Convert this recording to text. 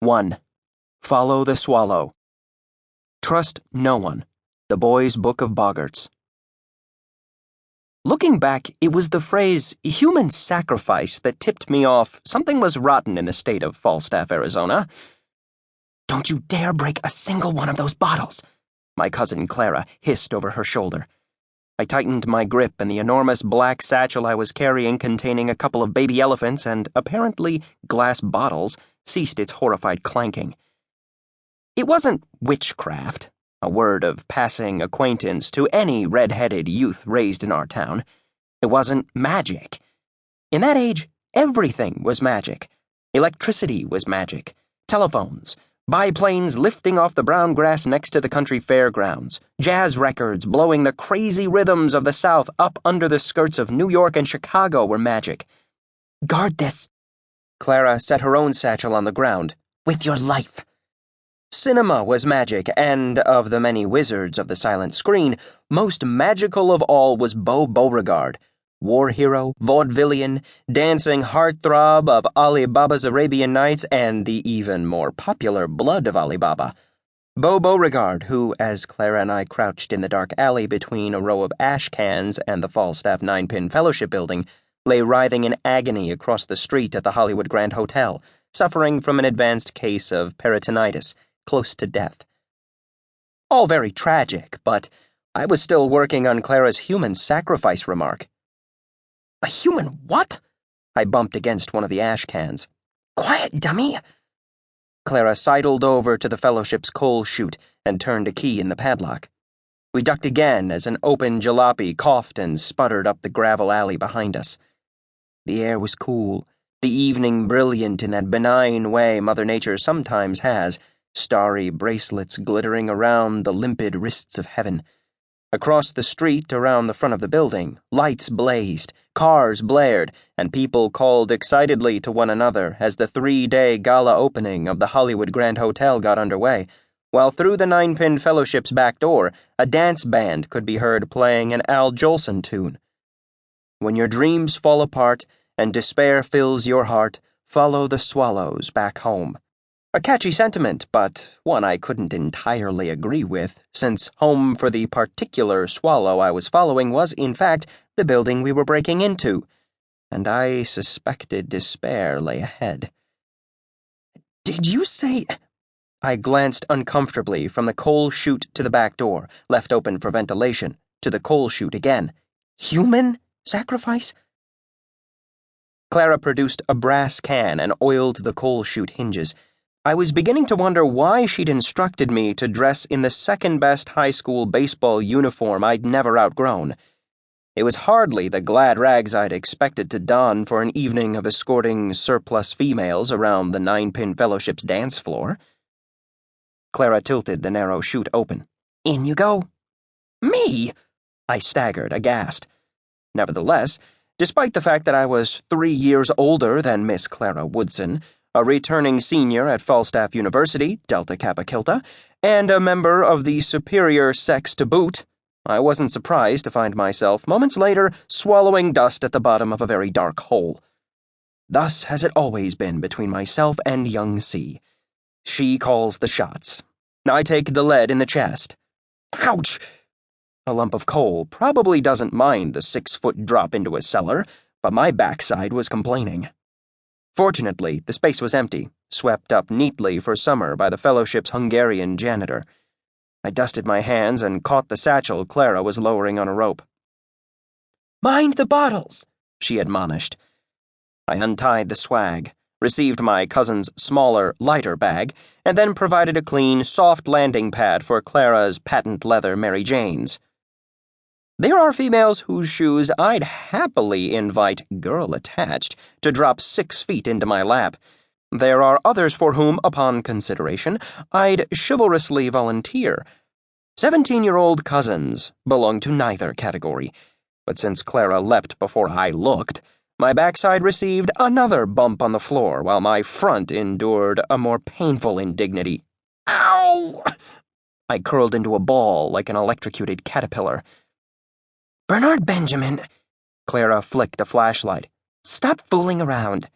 1. Follow the swallow. Trust no one. The Boy's Book of Boggarts. Looking back, it was the phrase human sacrifice that tipped me off something was rotten in the state of Falstaff, Arizona. "Don't you dare break a single one of those bottles," my cousin Clara hissed over her shoulder. I tightened my grip, and the enormous black satchel I was carrying, containing a couple of baby elephants and apparently glass bottles, ceased its horrified clanking. It wasn't witchcraft, a word of passing acquaintance to any red-headed youth raised in our town. It wasn't magic. In that age, everything was magic. Electricity was magic. Telephones, biplanes lifting off the brown grass next to the country fairgrounds, jazz records blowing the crazy rhythms of the South up under the skirts of New York and Chicago were magic. "Guard this." Clara set her own satchel on the ground. "With your life." Cinema was magic, and of the many wizards of the silent screen, most magical of all was Beau Beauregard, war hero, vaudevillian, dancing heartthrob of Ali Baba's Arabian Nights and the even more popular Blood of Ali Baba. Beau Beauregard, who, as Clara and I crouched in the dark alley between a row of ash cans and the Falstaff 9-pin Fellowship Building, lay writhing in agony across the street at the Hollywood Grand Hotel, suffering from an advanced case of peritonitis, close to death. All very tragic, but I was still working on Clara's human sacrifice remark. "A human what?" I bumped against one of the ash cans. "Quiet, dummy." Clara sidled over to the Fellowship's coal chute and turned a key in the padlock. We ducked again as an open jalopy coughed and sputtered up the gravel alley behind us. The air was cool, the evening brilliant in that benign way Mother Nature sometimes has, starry bracelets glittering around the limpid wrists of heaven. Across the street, around the front of the building, lights blazed, cars blared, and people called excitedly to one another as the 3-day gala opening of the Hollywood Grand Hotel got underway, while through the 9-pin Fellowship's back door, a dance band could be heard playing an Al Jolson tune. When your dreams fall apart and despair fills your heart, follow the swallows back home. A catchy sentiment, but one I couldn't entirely agree with, since home for the particular swallow I was following was, in fact, the building we were breaking into, and I suspected despair lay ahead. "Did you say—" I glanced uncomfortably from the coal chute to the back door, left open for ventilation, to the coal chute again. "Human sacrifice?" Clara produced a brass can and oiled the coal chute hinges. I was beginning to wonder why she'd instructed me to dress in the second-best high school baseball uniform I'd never outgrown. It was hardly the glad rags I'd expected to don for an evening of escorting surplus females around the 9-pin Fellowship's dance floor. Clara tilted the narrow chute open. "In you go." "Me?" I staggered, aghast. Nevertheless, despite the fact that I was 3 years older than Miss Clara Woodsen, a returning senior at Falstaff University, Delta Kappa Kilta, and a member of the superior sex to boot, I wasn't surprised to find myself, moments later, swallowing dust at the bottom of a very dark hole. Thus has it always been between myself and young C. She calls the shots. I take the lead in the chest. Ouch! A lump of coal probably doesn't mind the 6-foot drop into a cellar, but my backside was complaining. Fortunately, the space was empty, swept up neatly for summer by the Fellowship's Hungarian janitor. I dusted my hands and caught the satchel Clara was lowering on a rope. "Mind the bottles," she admonished. I untied the swag, received my cousin's smaller, lighter bag, and then provided a clean, soft landing pad for Clara's patent leather Mary Janes. There are females whose shoes I'd happily invite, girl attached, to drop 6 feet into my lap. There are others for whom, upon consideration, I'd chivalrously volunteer. 17-year-old cousins belong to neither category, but since Clara leapt before I looked, my backside received another bump on the floor while my front endured a more painful indignity. Ow! I curled into a ball like an electrocuted caterpillar. "Bernard Benjamin," Clara flicked a flashlight. "Stop fooling around."